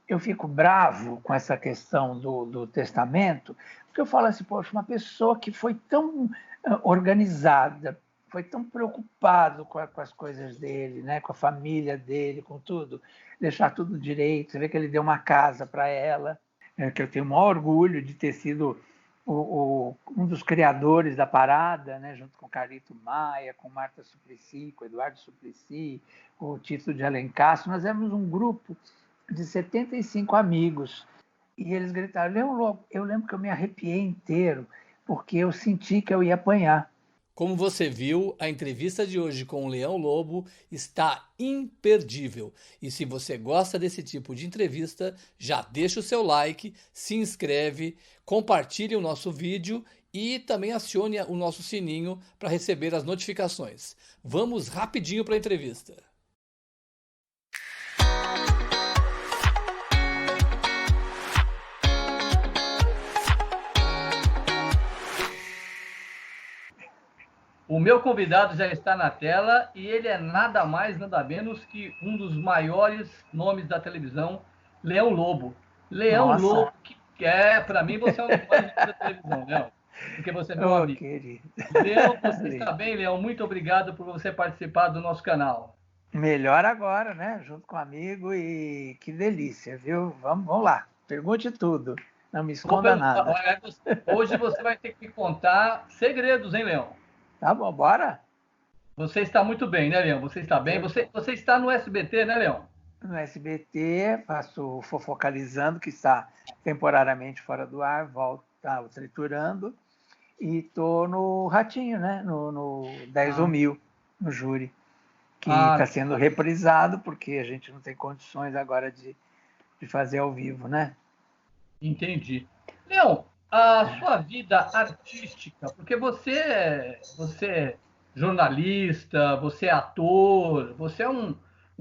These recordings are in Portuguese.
eu fico bravo com essa questão do testamento, porque eu falo assim, poxa, uma pessoa que foi tão organizada, foi tão preocupado com as coisas dele, né, com a família dele, com tudo, deixar tudo direito. Você vê que ele deu uma casa para ela, que eu tenho o maior orgulho de ter sido um dos criadores da parada, né, junto com Carlito Maia, com Marta Suplicy, com Eduardo Suplicy, com o Tito de Alencar. Nós éramos um grupo de 75 amigos. E eles gritaram, Leão Lobo. Eu lembro que eu me arrepiei inteiro, porque eu senti que eu ia apanhar. Como você viu, a entrevista de hoje com o Leão Lobo está imperdível. E se você gosta desse tipo de entrevista, já deixa o seu like, se inscreve, compartilhe o nosso vídeo e também acione o nosso sininho para receber as notificações. Vamos rapidinho para a entrevista. O meu convidado já está na tela e ele é nada mais, nada menos que um dos maiores nomes da televisão, Leão Lobo. Leão Nossa. Lobo, que é, para mim, você é um dos maiores nomes da televisão, Leão, porque você é meu amigo. Querido. Leão, você está bem, Leão? Muito obrigado por você participar do nosso canal. Melhor agora, né? Junto com o amigo e que delícia, viu? Vamos lá, pergunte tudo. Não me esconda nada. Hoje você vai ter que me contar segredos, hein, Leão? Tá bom, bora? Você está muito bem, né, Leão? Você está bem? Você está no SBT, né, Leão? No SBT, faço Fofocalizando, que está temporariamente fora do ar, volta o Triturando, e estou no Ratinho, né? No 10 ou 1000, no júri, que está sendo reprisado, porque a gente não tem condições agora de fazer ao vivo, né? Entendi. Leão, a sua vida artística, porque você é jornalista, você é ator, você é um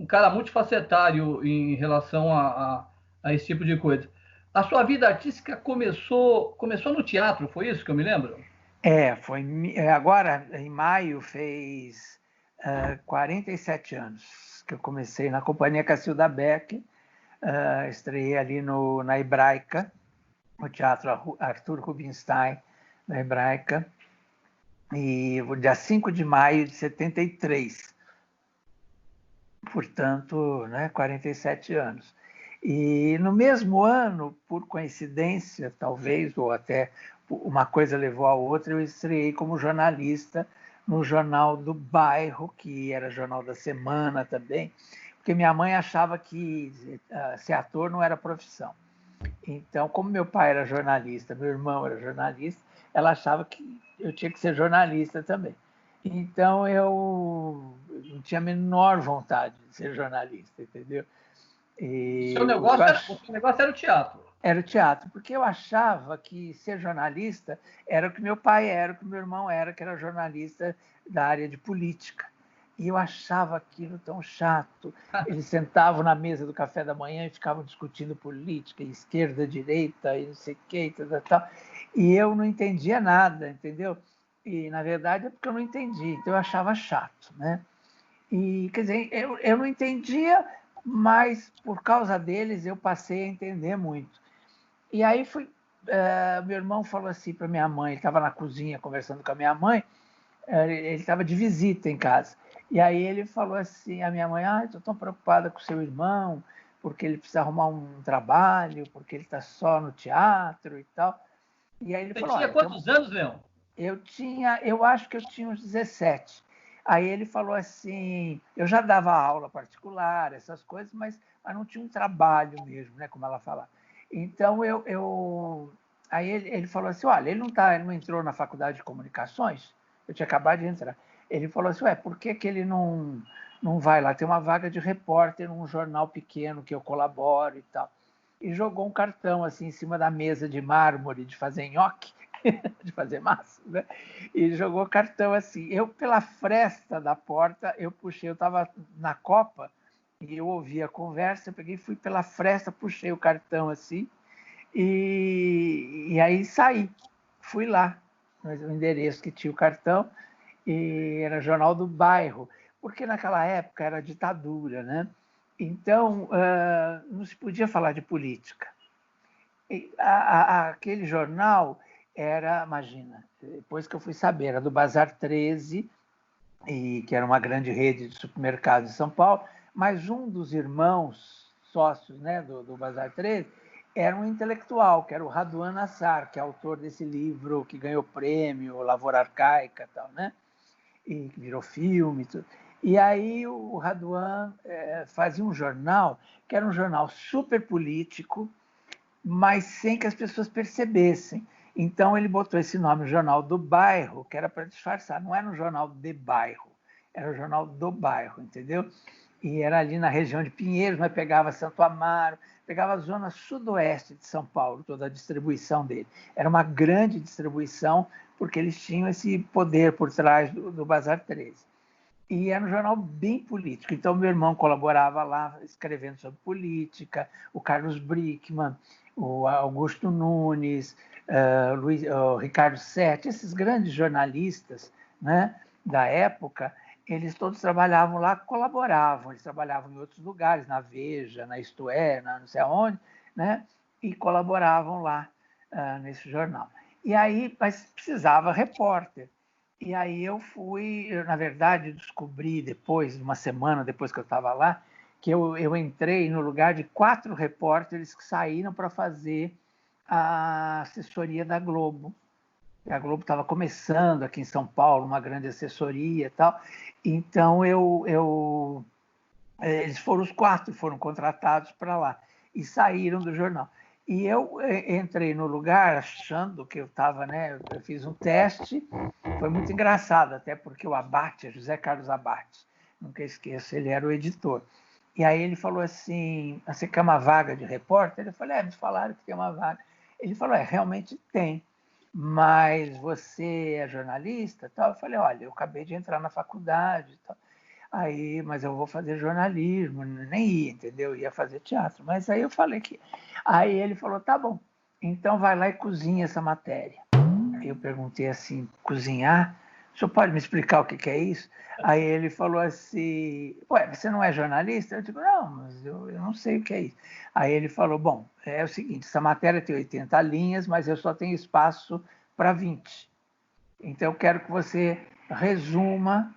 cara multifacetário em relação a esse tipo de coisa. A sua vida artística começou no teatro, foi isso que eu me lembro? Agora, em maio, fez 47 anos que eu comecei na Companhia Cacilda Beck, estreiei ali na Hebraica, no Teatro Arthur Rubinstein, na Hebraica, e o dia 5 de maio de 73, portanto, né, 47 anos. E no mesmo ano, por coincidência, talvez, ou até uma coisa levou a outra, eu estreiei como jornalista no Jornal do Bairro, que era Jornal da Semana também, porque minha mãe achava que ser ator não era profissão. Então, como meu pai era jornalista, meu irmão era jornalista, ela achava que eu tinha que ser jornalista também. Então, eu não tinha a menor vontade de ser jornalista, entendeu? O seu negócio era o teatro. Era o teatro, porque eu achava que ser jornalista era o que meu pai era, o que meu irmão era, que era jornalista da área de política. E eu achava aquilo tão chato. Eles sentavam na mesa do café da manhã e ficavam discutindo política, esquerda, direita, e não sei o que, tal. E eu não entendia nada, entendeu? E, na verdade, é porque eu não entendi. Então, eu achava chato, né? E, quer dizer, eu não entendia, mas por causa deles eu passei a entender muito. E aí meu irmão falou assim para minha mãe, ele estava na cozinha conversando com a minha mãe, ele estava de visita em casa. E aí ele falou assim, a minha mãe, estou tão preocupada com o seu irmão, porque ele precisa arrumar um trabalho, porque ele está só no teatro e tal. E aí ele Você falou, tinha quantos anos, Leão? Eu acho que eu tinha uns 17. Aí ele falou assim, eu já dava aula particular, essas coisas, mas não tinha um trabalho mesmo, né, como ela fala. Então aí ele falou assim, olha, ele não entrou na faculdade de comunicações, eu tinha acabado de entrar. Ele falou assim, por que ele não vai lá? Tem uma vaga de repórter num jornal pequeno que eu colaboro e tal. E jogou um cartão assim em cima da mesa de mármore de fazer nhoque, de fazer massa, né? E jogou cartão assim. Eu, pela fresta da porta, eu puxei, eu estava na Copa e eu ouvi a conversa, eu peguei, fui pela fresta, puxei o cartão assim e aí saí. Fui lá, o endereço que tinha o cartão, e era Jornal do Bairro, porque naquela época era ditadura, né? Então, não se podia falar de política. Aquele jornal era, imagina, depois que eu fui saber, era do Bazar 13, que era uma grande rede de supermercados de São Paulo, mas um dos irmãos sócios, né, do Bazar 13 era um intelectual, que era o Raduan Nassar, que é autor desse livro que ganhou prêmio, Lavoura Arcaica e tal, né? E que virou filme e tudo. E aí o Raduan fazia um jornal, que era um jornal super político, mas sem que as pessoas percebessem. Então ele botou esse nome, Jornal do Bairro, que era para disfarçar. Não era um jornal de bairro, era o Jornal do Bairro, entendeu? E era ali na região de Pinheiros, mas pegava Santo Amaro, pegava a zona sudoeste de São Paulo, toda a distribuição dele. Era uma grande distribuição, porque eles tinham esse poder por trás do Bazar 13. E era um jornal bem político. Então, meu irmão colaborava lá, escrevendo sobre política, o Carlos Brickman, o Augusto Nunes, o Ricardo Sete, esses grandes jornalistas, né, da época, eles todos trabalhavam lá, colaboravam. Eles trabalhavam em outros lugares, na Veja, na Isto É, na não sei aonde, né, e colaboravam lá nesse jornal. E aí, mas precisava repórter. E aí na verdade, descobri depois, uma semana depois que eu estava lá, que eu entrei no lugar de 4 repórteres que saíram para fazer a assessoria da Globo. A Globo estava começando aqui em São Paulo, uma grande assessoria e tal. Então, eles foram os 4, foram contratados para lá e saíram do jornal. E eu entrei no lugar achando que eu estava, né? Eu fiz um teste, foi muito engraçado, até porque o Abate, José Carlos Abate, nunca esqueço, ele era o editor. E aí ele falou assim: você quer uma vaga de repórter? Eu falei: me falaram que tem uma vaga. Ele falou: realmente tem, mas você é jornalista? Tal. Eu falei: olha, eu acabei de entrar na faculdade. Tal. Aí, mas eu vou fazer jornalismo, nem ia, entendeu? Ia fazer teatro. Mas aí eu falei que. Aí ele falou: tá bom, então vai lá e cozinha essa matéria. Aí eu perguntei assim: cozinhar? O senhor pode me explicar o que é isso? Aí ele falou assim: ué, você não é jornalista? Eu digo: não, mas eu não sei o que é isso. Aí ele falou: bom, é o seguinte, essa matéria tem 80 linhas, mas eu só tenho espaço para 20. Então eu quero que você resuma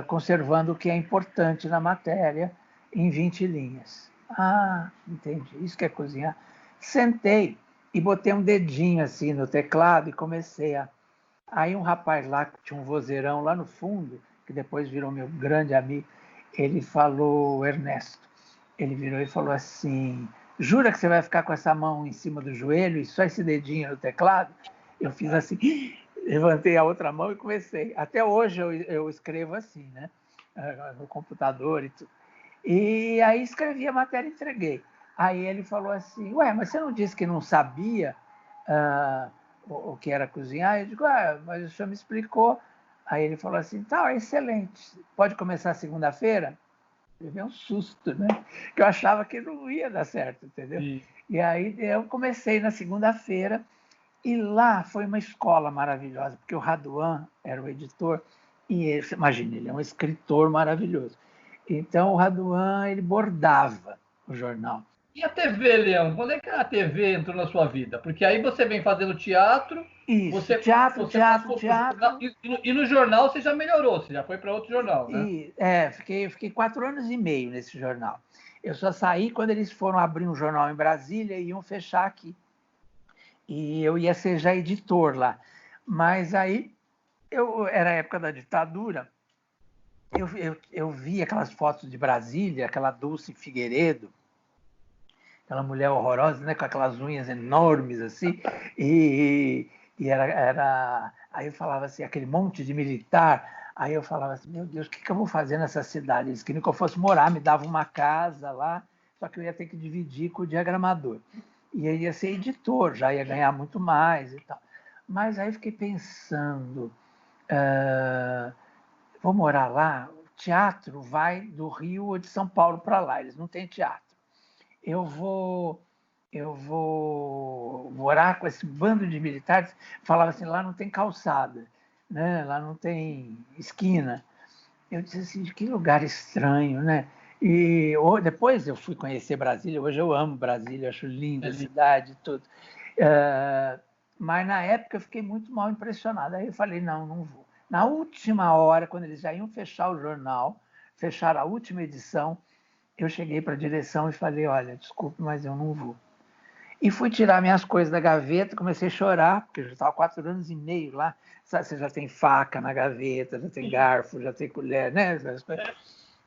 conservando o que é importante na matéria em 20 linhas. Ah, entendi. Isso que é cozinhar. Sentei e botei um dedinho assim no teclado e comecei a. Aí um rapaz lá, que tinha um vozeirão lá no fundo, que depois virou meu grande amigo, ele falou, Ernesto, ele virou e falou assim: jura que você vai ficar com essa mão em cima do joelho e só esse dedinho no teclado? Eu fiz assim, levantei a outra mão e comecei. Até hoje eu escrevo assim, né? No computador e tudo. E aí escrevi a matéria e entreguei. Aí ele falou assim: ué, mas você não disse que não sabia o que era cozinhar? Eu digo: mas o senhor me explicou. Aí ele falou assim: tá, excelente. Pode começar segunda-feira? Eu dei um susto, né? Que eu achava que não ia dar certo, entendeu? Sim. E aí eu comecei na segunda-feira e lá foi uma escola maravilhosa, porque o Raduan era o editor e ele, imagina, ele é um escritor maravilhoso. Então o Raduan, ele bordava o jornal. E a TV, Leão? Quando é que a TV entrou na sua vida? Porque aí você vem fazendo teatro, Isso, você, teatro, você teatro, passou para o jornal, teatro. e no jornal você já melhorou, você já foi para outro jornal, né? Fiquei 4 anos e meio nesse jornal. Eu só saí quando eles foram abrir um jornal em Brasília e iam fechar aqui. E eu ia ser já editor lá. Mas aí, era a época da ditadura, eu vi aquelas fotos de Brasília, aquela Dulce Figueiredo, aquela mulher horrorosa, né, com aquelas unhas enormes assim, e aí eu falava assim, aquele monte de militar, aí eu falava assim, meu Deus, o que eu vou fazer nessa cidade? Eles queriam que eu fosse morar, me davam uma casa lá, só que eu ia ter que dividir com o diagramador. E eu ia ser editor, já ia ganhar muito mais e tal. Mas aí eu fiquei pensando, vou morar lá, o teatro vai do Rio ou de São Paulo para lá, eles não têm teatro. Eu vou morar com esse bando de militares, falava assim, lá não tem calçada, né? Lá não tem esquina. Eu disse assim, que lugar estranho, né? Depois eu fui conhecer Brasília, hoje eu amo Brasília, acho linda a Ali. cidade e tudo. Mas na época eu fiquei muito mal impressionado. Aí eu falei, não, não vou. Na última hora, quando eles já iam fechar o jornal, fechar a última edição, eu cheguei para a direção e falei, olha, desculpe, mas eu não vou. E fui tirar minhas coisas da gaveta, comecei a chorar, porque eu já estava 4 anos e meio lá. Sabe, você já tem faca na gaveta, já tem garfo, já tem colher, né?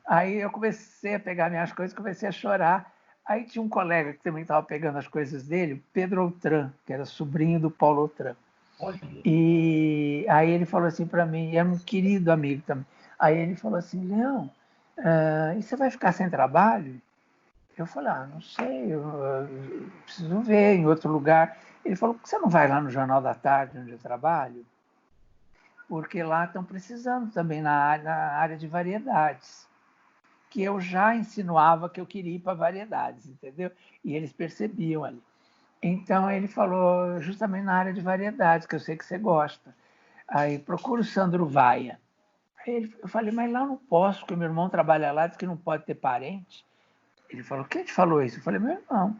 Aí eu comecei a pegar minhas coisas, comecei a chorar. Aí tinha um colega que também estava pegando as coisas dele, o Pedro Outram, que era sobrinho do Paulo Outram. Olha. E aí ele falou assim para mim, era um querido amigo também. Aí ele falou assim, Leão, e você vai ficar sem trabalho? Eu falei, não sei, eu preciso ver em outro lugar. Ele falou, por que você não vai lá no Jornal da Tarde, onde eu trabalho? Porque lá estão precisando também na área de variedades, que eu já insinuava que eu queria ir para variedades, entendeu? E eles percebiam ali. Então ele falou, justamente na área de variedades, que eu sei que você gosta. Aí procura o Sandro Vaia. Aí eu falei, mas lá eu não posso, porque meu irmão trabalha lá, diz que não pode ter parente. Ele falou, quem te falou isso? Eu falei, meu irmão.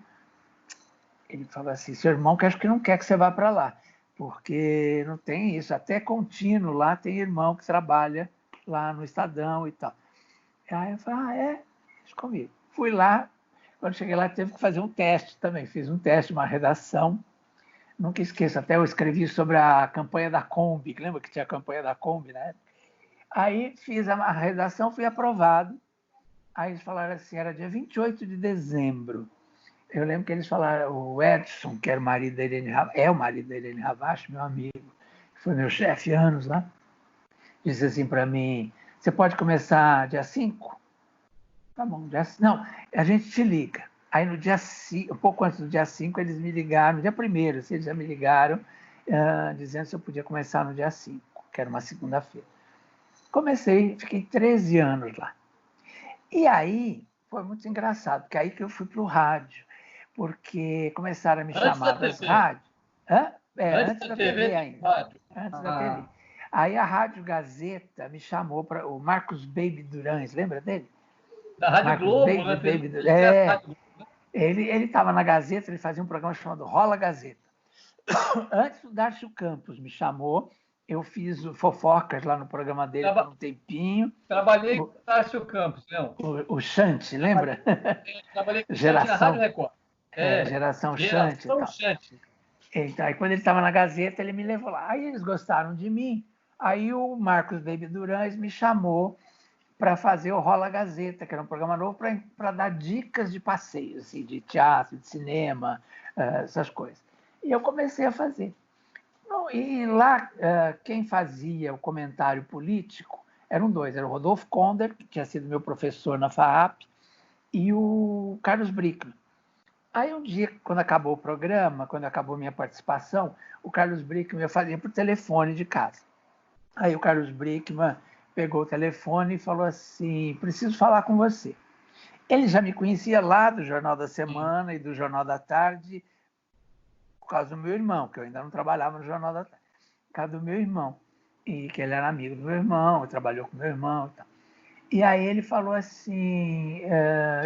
Ele falou assim, seu irmão que acho que não quer que você vá para lá, porque não tem isso. Até Contínuo lá tem irmão que trabalha lá no Estadão e tal. Aí eu falei, é? Deixa comigo. Fui lá, quando cheguei lá teve que fazer um teste também. Fiz um teste, uma redação. Nunca esqueço, até eu escrevi sobre a campanha da Kombi, lembra que tinha a campanha da Kombi, né? Aí fiz a redação, fui aprovado. Aí eles falaram assim, era dia 28 de dezembro. Eu lembro que eles falaram, o Edson, que era o marido da Irene Ravache, é o marido da Irene Ravache, meu amigo, foi meu chefe anos lá, disse assim para mim, você pode começar dia 5? Tá bom, não, a gente te liga. Aí no dia 5, um pouco antes do dia 5, eles me ligaram, no dia 1º, assim, eles já me ligaram, dizendo se eu podia começar no dia 5, que era uma segunda-feira. Comecei, fiquei 13 anos lá. E aí, foi muito engraçado, porque aí que eu fui para o rádio, porque começaram a me chamar das rádios. Antes da TV ainda. Rádio. Antes da TV. Aí a Rádio Gazeta me chamou para o Marcos Baby Durães, lembra dele? Da Rádio Marcos Globo, Baby, né? Baby Durães. Ele estava na Gazeta, ele fazia um programa chamado Rola Gazeta. Antes o Darcio Campos me chamou, eu fiz fofocas lá no programa dele por um tempinho. Trabalhei com o Darcio Campos, não. O Chante, lembra? Trabalhei com o Chante na Rádio Record. Geração Chante. Então, aí quando ele estava na Gazeta, ele me levou lá. Aí eles gostaram de mim. Aí o Marcos Baby Durães me chamou para fazer o Rola Gazeta, que era um programa novo para dar dicas de passeio, assim, de teatro, de cinema, essas coisas. E eu comecei a fazer. E lá, quem fazia o comentário político eram dois. Era o Rodolfo Konder, que tinha sido meu professor na FAAP, e o Carlos Brickman. Aí um dia, quando acabou o programa, quando acabou minha participação, o Carlos Brickman eu fazia por telefone de casa. Aí o Carlos Brickman pegou o telefone e falou assim, preciso falar com você. Ele já me conhecia lá do Jornal da Semana e do Jornal da Tarde, por causa do meu irmão, que eu ainda não trabalhava no Jornal da Tarde, por causa do meu irmão, e que ele era amigo do meu irmão, trabalhou com meu irmão e tal. E aí ele falou assim,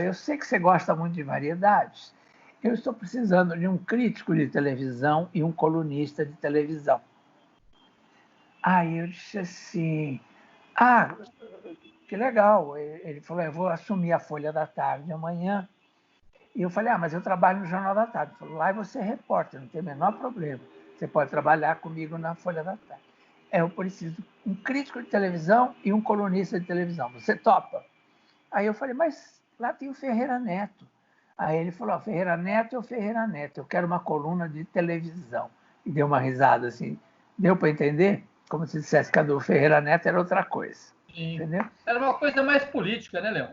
eu sei que você gosta muito de variedades, eu estou precisando de um crítico de televisão e um colunista de televisão. Aí eu disse assim, que legal. Ele falou, eu vou assumir a Folha da Tarde amanhã. E eu falei, mas eu trabalho no Jornal da Tarde. Ele falou, lá você é repórter, não tem o menor problema. Você pode trabalhar comigo na Folha da Tarde. Eu preciso de um crítico de televisão e um colunista de televisão. Você topa? Aí eu falei, mas lá tem o Ferreira Neto. Aí ele falou, Ferreira Neto é o Ferreira Neto, eu quero uma coluna de televisão. E deu uma risada assim. Deu para entender? Como se dissesse que a do Ferreira Neto era outra coisa. Sim. Entendeu? Era uma coisa mais política, né, Leão?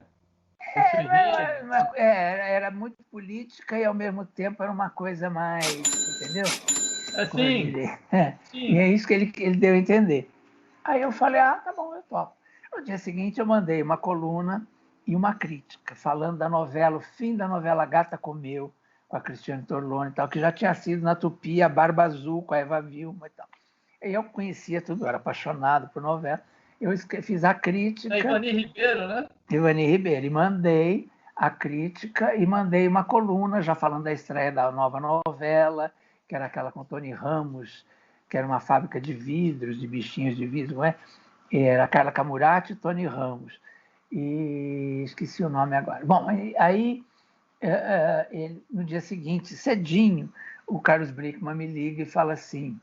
Era muito política e, ao mesmo tempo, era uma coisa mais, entendeu? Assim, e é isso que ele deu a entender. Aí eu falei, tá bom, eu topo. No dia seguinte, eu mandei uma coluna e uma crítica, falando da novela, o fim da novela Gata Comeu, com a Cristiane Torlone e tal, que já tinha sido na Tupi, a Barba Azul, com a Eva Vilma e tal. E eu conhecia tudo, eu era apaixonado por novela. Eu fiz a crítica. Da Ivani Ribeiro, né? Ivani Ribeiro. E mandei a crítica e mandei uma coluna já falando da estreia da nova novela, que era aquela com Tony Ramos, que era uma fábrica de vidros, de bichinhos de vidro, não é? Era Carla Camurati e Tony Ramos. E esqueci o nome agora. Bom, aí no dia seguinte, cedinho, o Carlos Brickman me liga e fala assim: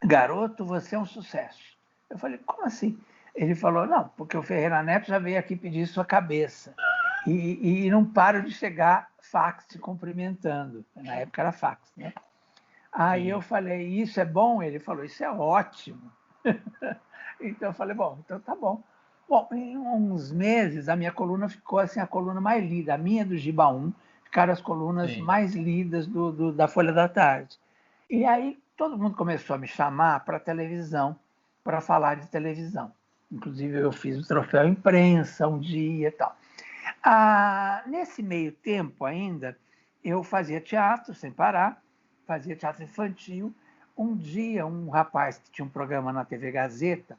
garoto, você é um sucesso. Eu falei: como assim? Ele falou: não, porque o Ferreira Neto já veio aqui pedir sua cabeça. E não paro de chegar fax te cumprimentando. Na época era fax, né? Aí eu falei: isso é bom? Ele falou: isso é ótimo. Então eu falei: bom, então tá bom. Bom, em uns meses a minha coluna ficou assim, a coluna mais lida. A minha do Gibaum ficaram as colunas mais lidas da Folha da Tarde. E aí todo mundo começou a me chamar para televisão, para falar de televisão. Inclusive eu fiz o troféu imprensa um dia e tal. Nesse meio tempo ainda, eu fazia teatro sem parar, fazia teatro infantil. Um dia, um rapaz que tinha um programa na TV Gazeta,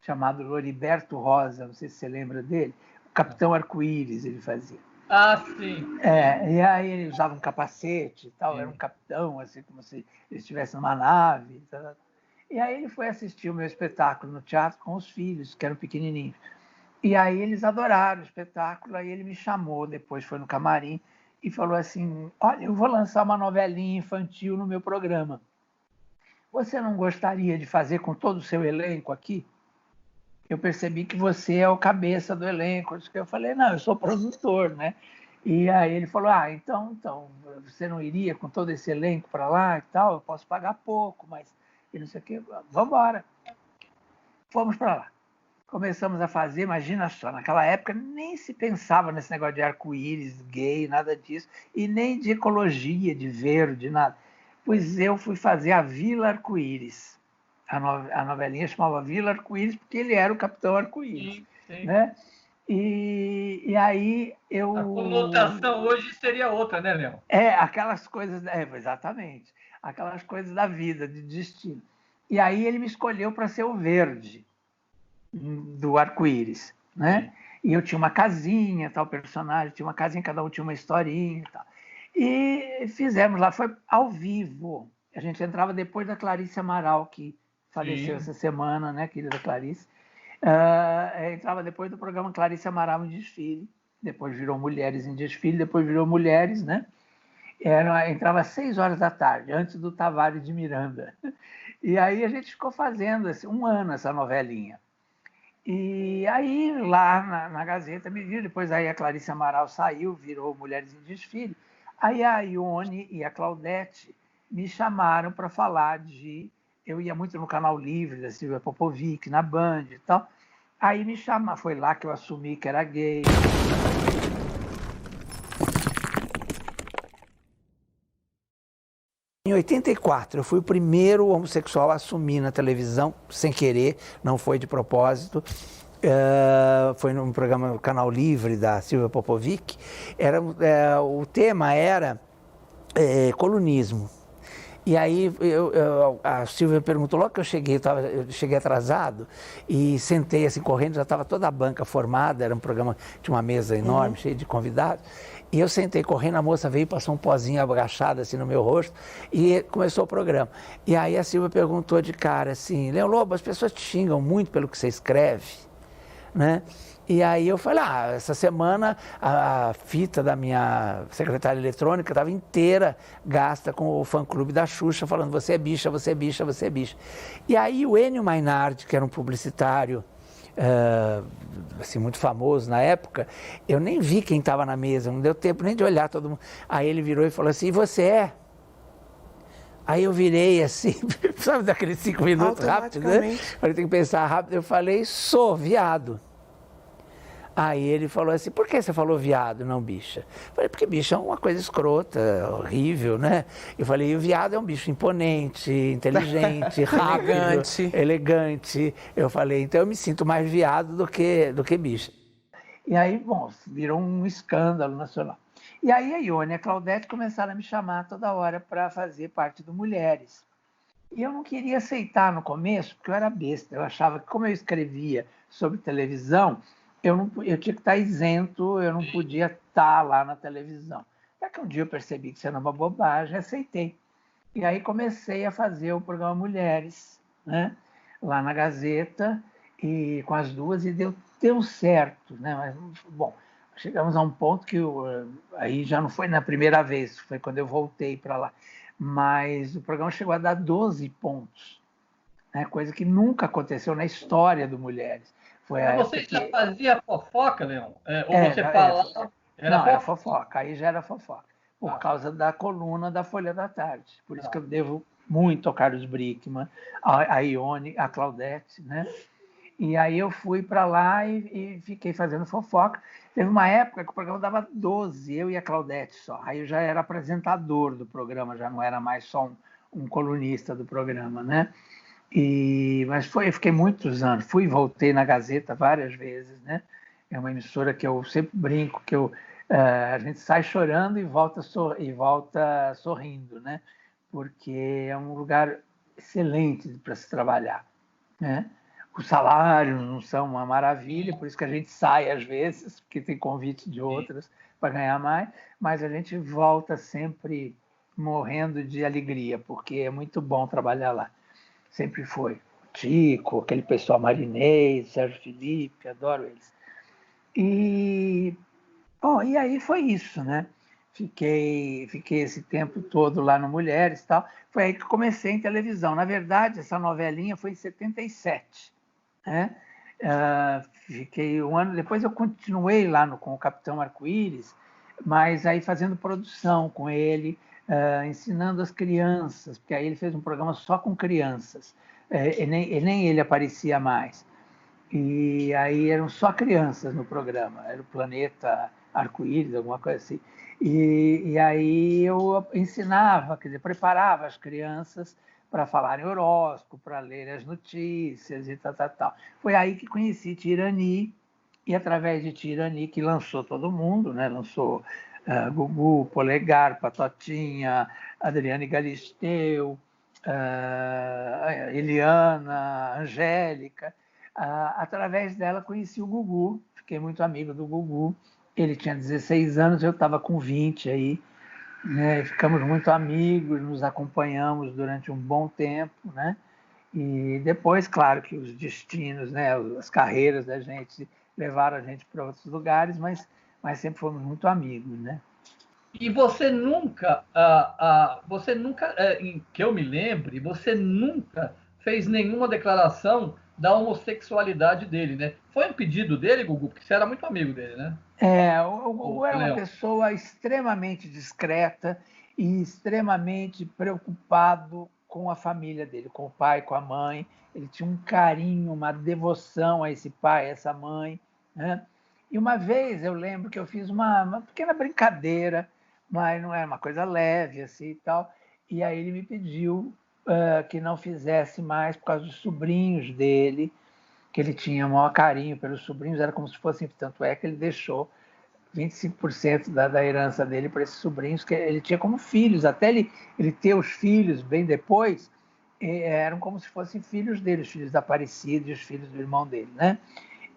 chamado Loriberto Rosa, não sei se você lembra dele, o Capitão Arco-Íris ele fazia. Ah, sim. E aí ele usava um capacete e tal, era um capitão, assim, como se ele estivesse numa nave. Tal. E aí ele foi assistir o meu espetáculo no teatro com os filhos, que eram pequenininhos. E aí eles adoraram o espetáculo, aí ele me chamou, depois foi no camarim, e falou assim: olha, eu vou lançar uma novelinha infantil no meu programa. Você não gostaria de fazer com todo o seu elenco aqui? Eu percebi que você é o cabeça do elenco. Eu falei: não, eu sou produtor, né? E aí ele falou: então, você não iria com todo esse elenco para lá e tal? Eu posso pagar pouco, mas e não sei o quê. Vamos embora. Fomos para lá. Começamos a fazer, imagina só, naquela época nem se pensava nesse negócio de arco-íris, gay, nada disso, e nem de ecologia, de verde, nada. Pois eu fui fazer a Vila Arco-Íris. A novelinha chamava Vila Arco-Íris porque ele era o Capitão Arco-Íris. Né? E aí eu... A conotação hoje seria outra, né, Léo? Aquelas coisas... exatamente. Aquelas coisas da vida, de destino. E aí ele me escolheu para ser o verde do arco-íris, né? E eu tinha uma casinha, tal personagem, tinha uma casinha, cada um tinha uma historinha e tal. E fizemos lá, foi ao vivo. A gente entrava depois da Clarice Amaral, que faleceu essa semana, né, querida Clarice. Entrava depois do programa Clarice Amaral em Desfile, depois virou Mulheres em Desfile, depois virou Mulheres, né? Entrava às 6 horas da tarde, antes do Tavares de Miranda. E aí a gente ficou fazendo assim, um ano essa novelinha. E aí, lá na Gazeta, me viram. Depois aí a Clarice Amaral saiu, virou Mulheres em Desfile. Aí a Ione e a Claudete me chamaram para falar de... Eu ia muito no Canal Livre, da Silvia Popovic, na Band e tal. Aí me chamaram, foi lá que eu assumi que era gay. Em 84, eu fui o primeiro homossexual a assumir na televisão, sem querer, não foi de propósito. Foi num programa no Canal Livre da Silvia Popovic. O tema era colunismo. E aí a Silvia perguntou, logo que eu cheguei atrasado e sentei assim correndo, já estava toda a banca formada, era um programa, tinha uma mesa enorme, cheia de convidados. E eu sentei correndo, a moça veio, passou um pozinho agachado assim no meu rosto e começou o programa. E aí a Silvia perguntou de cara assim: Leão Lobo, as pessoas te xingam muito pelo que você escreve, né? E aí eu falei: essa semana a fita da minha secretária eletrônica estava inteira gasta com o fã-clube da Xuxa, falando: você é bicha, você é bicha, você é bicha. E aí o Enio Mainardi, que era um publicitário assim, muito famoso na época, eu nem vi quem estava na mesa, não deu tempo nem de olhar todo mundo. Aí ele virou e falou assim: e você é? Aí eu virei assim, sabe daqueles 5 minutos rápidos, né? Falei: tem que pensar rápido. Eu falei: sou viado. Aí ele falou assim: por que você falou viado, não bicha? Eu falei: porque bicha é uma coisa escrota, horrível, né? Eu falei: e o viado é um bicho imponente, inteligente, rápido, elegante. Eu falei: então eu me sinto mais viado do que bicha. E aí, bom, virou um escândalo nacional. E aí a Ione e a Claudete começaram a me chamar toda hora para fazer parte do Mulheres. E eu não queria aceitar no começo, porque eu era besta. Eu achava que, como eu escrevia sobre televisão, eu tinha que estar isento, eu não podia estar lá na televisão. Até que um dia eu percebi que isso era uma bobagem, aceitei. E aí comecei a fazer o programa Mulheres, né? Lá na Gazeta, e com as duas, e deu certo, né? Mas, bom, chegamos a um ponto que aí já não foi na primeira vez, foi quando eu voltei para lá. Mas o programa chegou a dar 12 pontos, né? Coisa que nunca aconteceu na história do Mulheres. Foi a Mas época você já que. fazia fofoca, Leão? Ou É, você falava... Era não, era fofoca? fofoca, aí já era fofoca, por Ah, causa da coluna da Folha da Tarde. Por isso que ah. eu devo muito ao Carlos Brickman, a Ione, a Claudete, né? E aí eu fui para lá e fiquei fazendo fofoca. Teve uma época que o programa dava 12, eu e a Claudete só. Aí eu já era apresentador do programa, já não era mais só um colunista do programa, né? Mas eu fiquei muitos anos, fui e voltei na Gazeta várias vezes, né? É uma emissora que eu sempre brinco, a gente sai chorando e volta sorrindo, né? Porque é um lugar excelente para se trabalhar, né? Os salários não são uma maravilha, por isso que a gente sai às vezes, porque tem convite de outras para ganhar mais, mas a gente volta sempre morrendo de alegria, porque é muito bom trabalhar lá. Sempre foi. O Tico, aquele pessoal Marinês, Sérgio Felipe, adoro eles. E aí foi isso, né? Fiquei esse tempo todo lá no Mulheres e tal. Foi aí que comecei em televisão. Na verdade, essa novelinha foi em 77, né? Fiquei um ano depois, eu continuei lá com o Capitão Arco-Íris, mas aí fazendo produção com ele, ensinando as crianças, porque aí ele fez um programa só com crianças, nem ele aparecia mais. E aí eram só crianças no programa, era o Planeta Arco-Íris, alguma coisa assim. E aí eu ensinava, quer dizer, preparava as crianças para falarem horóscopo, para lerem as notícias e tal, tal, tal. Foi aí que conheci Tirani, e através de Tirani, que lançou todo mundo, né? Lançou Gugu, Polegar, Patotinha, Adriane Galisteu, Eliana, Angélica. Através dela conheci o Gugu, fiquei muito amigo do Gugu. Ele tinha 16 anos, eu estava com 20 aí, né? Ficamos muito amigos, nos acompanhamos durante um bom tempo, né? E depois, claro, que os destinos, né, as carreiras da gente levaram a gente para outros lugares, mas sempre fomos muito amigos, né? E você nunca, que eu me lembre, você nunca fez nenhuma declaração da homossexualidade dele, né? Foi um pedido dele, Gugu, porque você era muito amigo dele, né? O Ô, Gugu era uma Leão. pessoa extremamente discreta e extremamente preocupado com a família dele, com o pai, com a mãe. Ele tinha um carinho, uma devoção a esse pai, a essa mãe, né? E uma vez eu lembro que eu fiz uma pequena brincadeira, mas não era uma coisa leve assim e tal. E aí ele me pediu que não fizesse mais por causa dos sobrinhos dele, que ele tinha o maior carinho pelos sobrinhos, era como se fossem, tanto é que ele deixou 25% da herança dele para esses sobrinhos, que ele tinha como filhos, até ele ter os filhos bem depois, eram como se fossem filhos dele, os filhos da Aparecida e os filhos do irmão dele, né?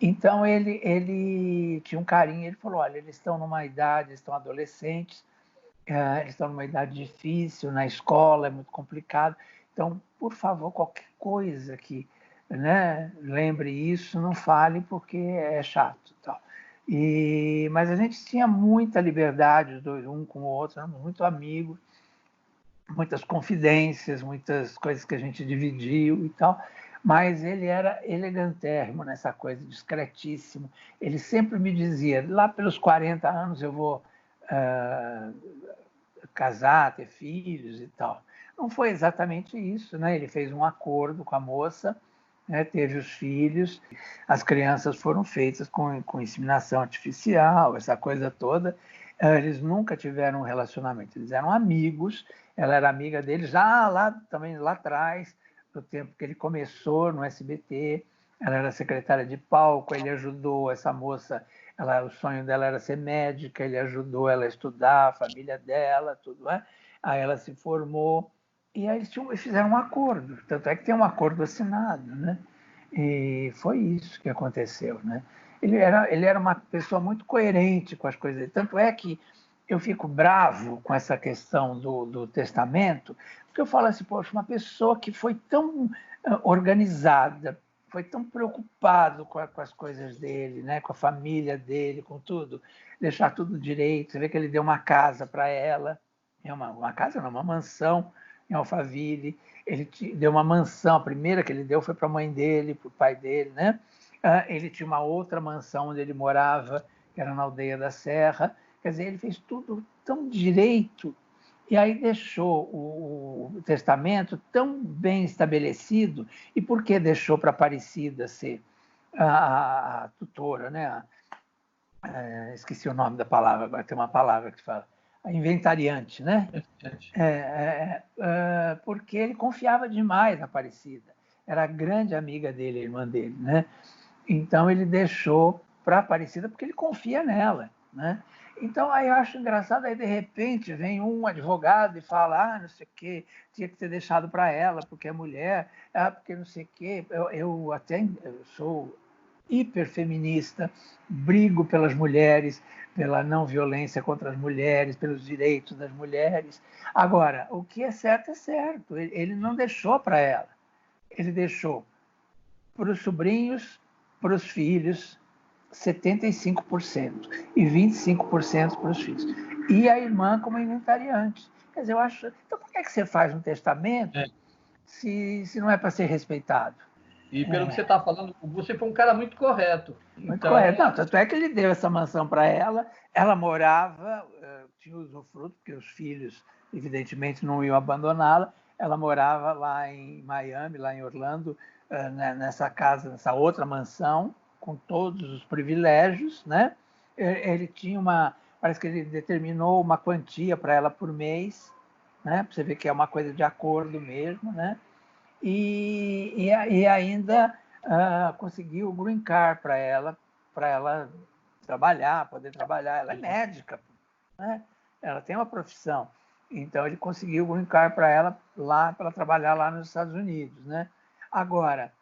Então ele tinha um carinho, ele falou, olha, eles estão numa idade, eles estão adolescentes, eles estão numa idade difícil, na escola é muito complicado, então, por favor, qualquer coisa que, né, lembre isso, não fale porque é chato. Tal. Mas a gente tinha muita liberdade, os dois, um com o outro, éramos muito amigos, muitas confidências, muitas coisas que a gente dividiu e tal, mas ele era elegantérrimo nessa coisa, discretíssimo. Ele sempre me dizia, lá pelos 40 anos eu vou casar, ter filhos e tal. Não foi exatamente isso, né? Ele fez um acordo com a moça, né? Teve os filhos, as crianças foram feitas com inseminação artificial, essa coisa toda. Eles nunca tiveram um relacionamento, eles eram amigos, ela era amiga dele já lá, também lá atrás, no tempo que ele começou no SBT, ela era secretária de palco, ele ajudou essa moça, o sonho dela era ser médica, ele ajudou ela a estudar, a família dela, tudo, né? Aí ela se formou, e aí eles fizeram um acordo, tanto é que tem um acordo assinado, né? E foi isso que aconteceu, né? ele era uma pessoa muito coerente com as coisas. Tanto é que eu fico bravo com essa questão do testamento, porque eu falo assim, poxa, uma pessoa que foi tão organizada, foi tão preocupado com as coisas dele, né, com a família dele, com tudo, deixar tudo direito. Você vê que ele deu uma casa para ela, uma casa não, uma mansão em Alphaville. Ele deu uma mansão, a primeira que ele deu foi para a mãe dele, para o pai dele, né? Ele tinha uma outra mansão onde ele morava, que era na Aldeia da Serra. Quer dizer, ele fez tudo tão direito e aí deixou o testamento tão bem estabelecido. E por que deixou para Aparecida ser a tutora, né? Esqueci o nome da palavra, agora tem uma palavra que fala. A inventariante, né? Porque ele confiava demais na Aparecida. Era a grande amiga dele, a irmã dele, né? Então ele deixou para Aparecida porque ele confia nela, né? Então aí eu acho engraçado, aí de repente vem um advogado e fala, não sei o quê, tinha que ter deixado para ela porque é mulher, porque não sei o quê. Eu sou hiperfeminista, brigo pelas mulheres, pela não violência contra as mulheres, pelos direitos das mulheres. Agora, o que é certo. Ele não deixou para ela, ele deixou para os sobrinhos, para os filhos, 75% e 25% para os filhos. E a irmã como inventariante. Quer dizer, eu acho. Então, por que você faz um testamento se não é para ser respeitado? E pelo que você está falando, você foi um cara muito correto. Muito correto. Não, tanto é que ele deu essa mansão para ela morava, tinha usufruto, porque os filhos, evidentemente, não iam abandoná-la. Ela morava lá em Miami, lá em Orlando, nessa casa, nessa outra mansão, com todos os privilégios, né? Ele tinha parece que ele determinou uma quantia para ela por mês, né? Para você ver que é uma coisa de acordo mesmo, né? E ainda conseguiu o green card para ela poder trabalhar. Ela é médica, né? Ela tem uma profissão. Então, ele conseguiu o green card para ela trabalhar lá nos Estados Unidos, né? Agora,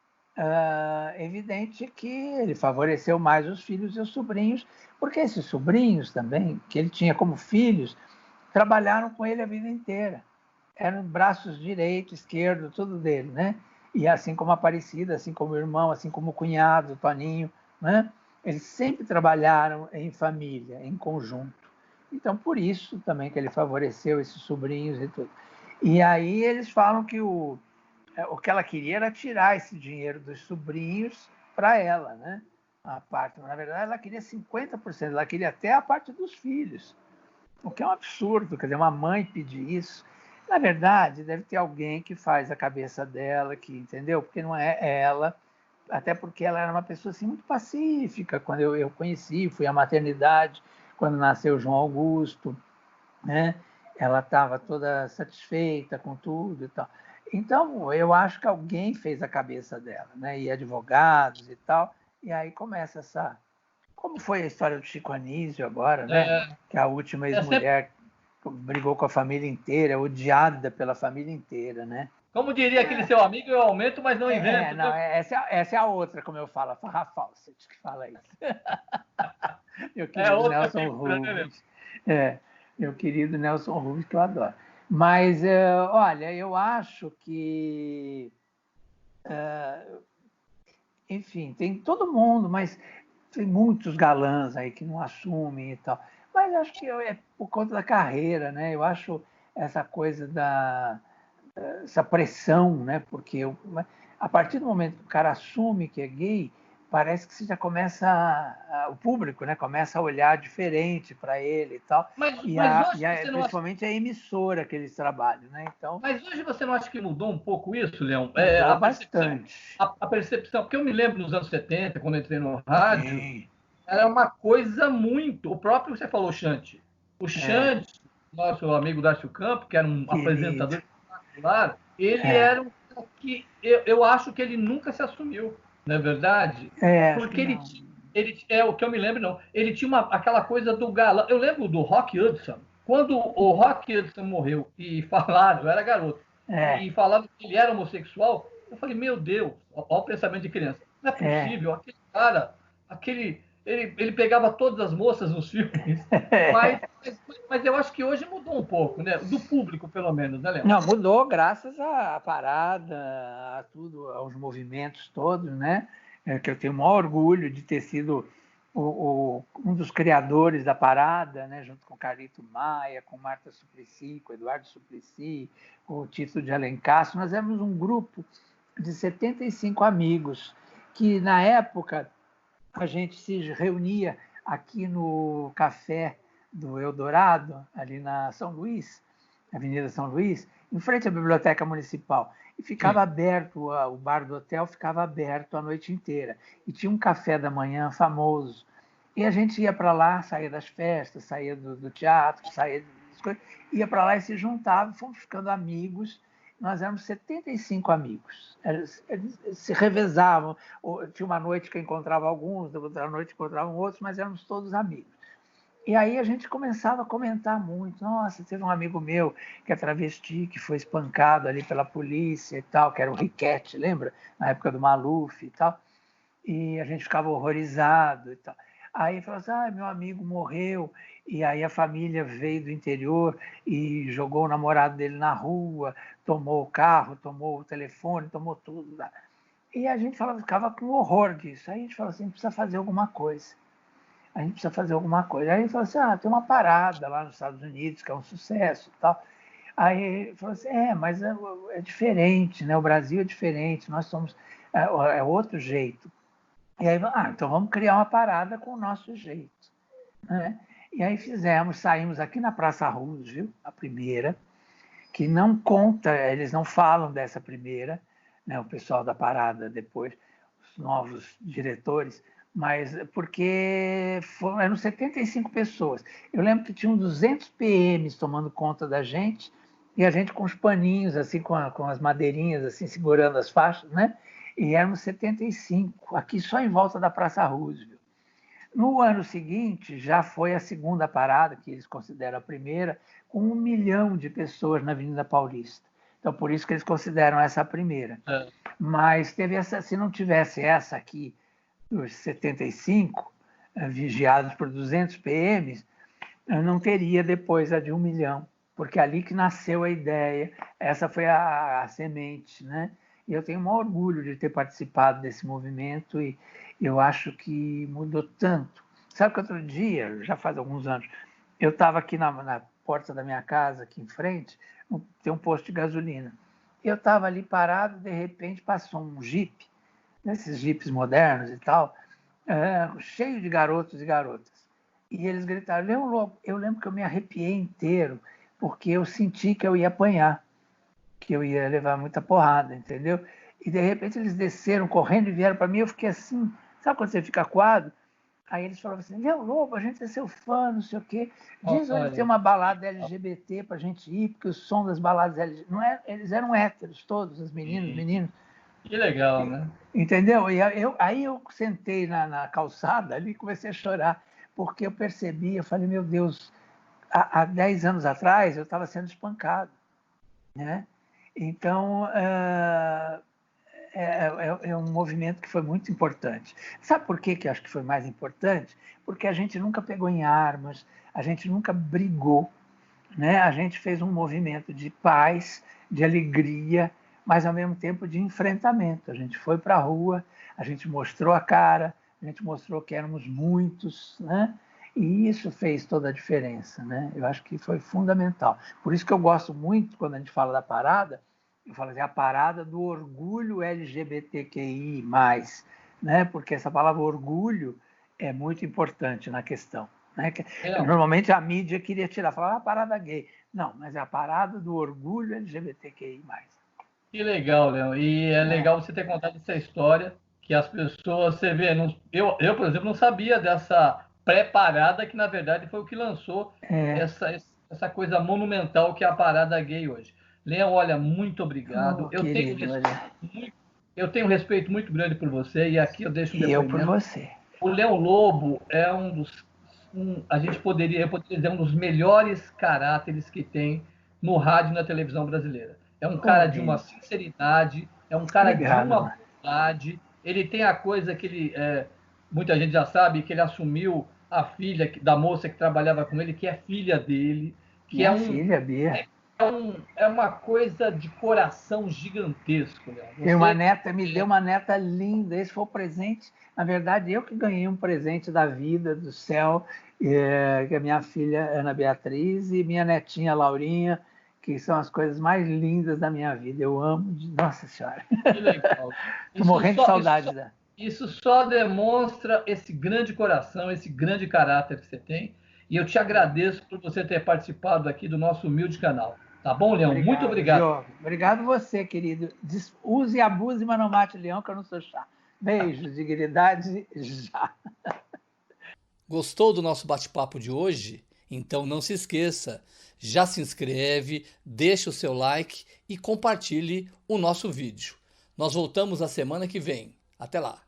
evidente que ele favoreceu mais os filhos e os sobrinhos, porque esses sobrinhos também, que ele tinha como filhos, trabalharam com ele a vida inteira. Eram braços direito, esquerdo, tudo dele, né? E assim como a Aparecida, assim como o irmão, assim como o cunhado, o Toninho, né? Eles sempre trabalharam em família, em conjunto. Então, por isso também que ele favoreceu esses sobrinhos e tudo. E aí eles falam que o que ela queria era tirar esse dinheiro dos sobrinhos para ela, né? A parte, na verdade, ela queria 50%, ela queria até a parte dos filhos, o que é um absurdo, quer dizer, uma mãe pedir isso. Na verdade, deve ter alguém que faz a cabeça dela, que entendeu? Porque não é ela, até porque ela era uma pessoa assim, muito pacífica. Quando eu conheci, fui à maternidade, quando nasceu o João Augusto, né? Ela estava toda satisfeita com tudo e tal. Então, eu acho que alguém fez a cabeça dela, né? E advogados e tal, e aí começa essa... Como foi a história do Chico Anísio agora, né? Que a última ex-mulher brigou com a família inteira, odiada pela família inteira, né? Como diria aquele seu amigo, eu aumento, mas não invento. Não, essa é a outra, como eu falo, a Farrah Fawcett, que fala isso. Meu querido Nelson Rubens. Meu querido Nelson Rubens, que eu adoro. Mas, olha, eu acho que... enfim, tem todo mundo, mas tem muitos galãs aí que não assumem e tal. Mas acho que é por conta da carreira, né? Eu acho essa coisa essa pressão, né? Porque a partir do momento que o cara assume que é gay, parece que você já começa o público, né? Começa a olhar diferente para ele e tal. Mas hoje você não principalmente a emissora que eles trabalham, né? Então, mas hoje você não acha que mudou um pouco isso, Leão? Mudou bastante. A percepção, porque eu me lembro nos anos 70, quando eu entrei no rádio, era uma coisa muito... O próprio, você falou, Xande. O Xande, nosso amigo Dácio Campo, que era um apresentador espetacular, ele era um que eu acho que ele nunca se assumiu, não é verdade? Porque ele é o que eu me lembro, não. Ele tinha aquela coisa do galã. Eu lembro do Rock Hudson. Quando o Rock Hudson morreu e falaram, eu era garoto, e falaram que ele era homossexual, eu falei, meu Deus, olha o pensamento de criança. Não é possível, aquele cara, aquele ele pegava todas as moças nos filmes, mas, mas eu acho que hoje mudou um pouco, né? Do público, pelo menos, né, Léo? Não, mudou graças à parada, a tudo, aos movimentos todos, né? Que eu tenho o maior orgulho de ter sido um dos criadores da parada, né? Junto com Carlito Maia, com Marta Suplicy, com Eduardo Suplicy, com o Tito de Alencar. Nós éramos um grupo de 75 amigos que, na época, a gente se reunia aqui no café do Eldorado, ali na São Luís, Avenida São Luís, em frente à Biblioteca Municipal. E ficava aberto, o bar do hotel ficava aberto a noite inteira. E tinha um café da manhã famoso. E a gente ia para lá, saía das festas, saía do teatro, saía das coisas, ia para lá e se juntava, fomos ficando amigos. Nós éramos 75 amigos. Eles se revezavam. Tinha uma noite que encontrava alguns, outra noite encontravam outros, mas éramos todos amigos. E aí a gente começava a comentar muito. Nossa, teve um amigo meu que é travesti, que foi espancado ali pela polícia e tal, que era o Riquete, lembra? Na época do Maluf e tal. E a gente ficava horrorizado e tal. Aí falou assim, meu amigo morreu, e aí a família veio do interior e jogou o namorado dele na rua, tomou o carro, tomou o telefone, tomou tudo. E a gente ficava com horror disso. Aí a gente falou assim, precisa fazer alguma coisa. A gente precisa fazer alguma coisa. Aí ele falou assim, tem uma parada lá nos Estados Unidos, que é um sucesso e tal. Aí ele falou assim, mas é diferente, né? O Brasil é diferente, nós somos, é outro jeito. E aí, então vamos criar uma parada com o nosso jeito, né? E aí saímos aqui na Praça Roosevelt, a primeira, que não conta, eles não falam dessa primeira, né? O pessoal da parada depois, os novos diretores, mas porque eram 75 pessoas. Eu lembro que tinham 200 PMs tomando conta da gente, e a gente com os paninhos, assim, com as madeirinhas, assim, segurando as faixas, né? E éramos 75, aqui só em volta da Praça Roosevelt. No ano seguinte, já foi a segunda parada, que eles consideram a primeira, com 1 milhão de pessoas na Avenida Paulista. Então, por isso que eles consideram essa a primeira. Mas se não tivesse essa aqui, os 75, vigiados por 200 PMs, não teria depois a de 1 milhão, porque ali que nasceu a ideia, essa foi a semente, né? E eu tenho um orgulho de ter participado desse movimento e eu acho que mudou tanto. Sabe que outro dia, já faz alguns anos, eu estava aqui na porta da minha casa, aqui em frente, tem um posto de gasolina. Eu estava ali parado, de repente passou um jipe, nesses jipes modernos e tal, cheio de garotos e garotas. E eles gritaram, Leão Lobo. Eu lembro que eu me arrepiei inteiro, porque eu senti que eu ia apanhar, que eu ia levar muita porrada, entendeu? E de repente eles desceram correndo e vieram para mim, eu fiquei assim, sabe quando você fica coado? Aí eles falaram assim, Leão Lobo, a gente é seu fã, não sei o quê. Diz onde tem uma balada LGBT para a gente ir, porque o som das baladas LGBT... Não é, eles eram héteros todos, as meninas, meninos. Que legal, né? Entendeu? E aí eu sentei na calçada ali e comecei a chorar, porque eu percebi, eu falei, meu Deus, há 10 anos atrás eu estava sendo espancado, né? Então, é um movimento que foi muito importante. Sabe por que eu acho que foi mais importante? Porque a gente nunca pegou em armas, a gente nunca brigou, né? A gente fez um movimento de paz, de alegria, mas ao mesmo tempo de enfrentamento. A gente foi para a rua, a gente mostrou a cara, a gente mostrou que éramos muitos, né? E isso fez toda a diferença, né? Eu acho que foi fundamental. Por isso que eu gosto muito, quando a gente fala da parada, eu falo assim, a parada do orgulho LGBTQI+, né? Porque essa palavra orgulho é muito importante na questão. Né? Normalmente a mídia queria tirar, falar a parada gay. Não, mas é a parada do orgulho LGBTQI+. Que legal, Léo. E é legal você ter contado essa história, que as pessoas, você vê, eu, por exemplo, não sabia dessa pré-parada, que na verdade foi o que lançou essa coisa monumental que é a parada gay hoje. Léo, olha, muito obrigado. Eu tenho um respeito muito grande por você, e aqui eu deixo um depoimento. E eu por você. O Leão Lobo é eu poderia dizer, um dos melhores caráteres que tem no rádio e na televisão brasileira. É um cara de uma sinceridade, é um cara de uma bondade. Ele tem a coisa que muita gente já sabe que ele assumiu a filha da moça que trabalhava com ele, que é filha dele, que Minha filha, Bia. é uma coisa de coração gigantesco, Léo. Tem uma neta, me deu uma neta linda. Esse foi o presente. Na verdade, eu que ganhei um presente da vida, do céu, que é minha filha Ana Beatriz e minha netinha Laurinha, que são as coisas mais lindas da minha vida. Eu amo de Nossa Senhora. Que legal. Estou morrendo de saudade dela. Isso só demonstra esse grande coração, esse grande caráter que você tem. E eu te agradeço por você ter participado aqui do nosso humilde canal. Tá bom, Leão? Obrigado, muito obrigado. Diogo. Obrigado você, querido. Use e abuse, mas não mate o leão, que eu não sou chá. Beijo, dignidade, já. Gostou do nosso bate-papo de hoje? Então não se esqueça, já se inscreve, deixa o seu like e compartilhe o nosso vídeo. Nós voltamos na semana que vem. Até lá!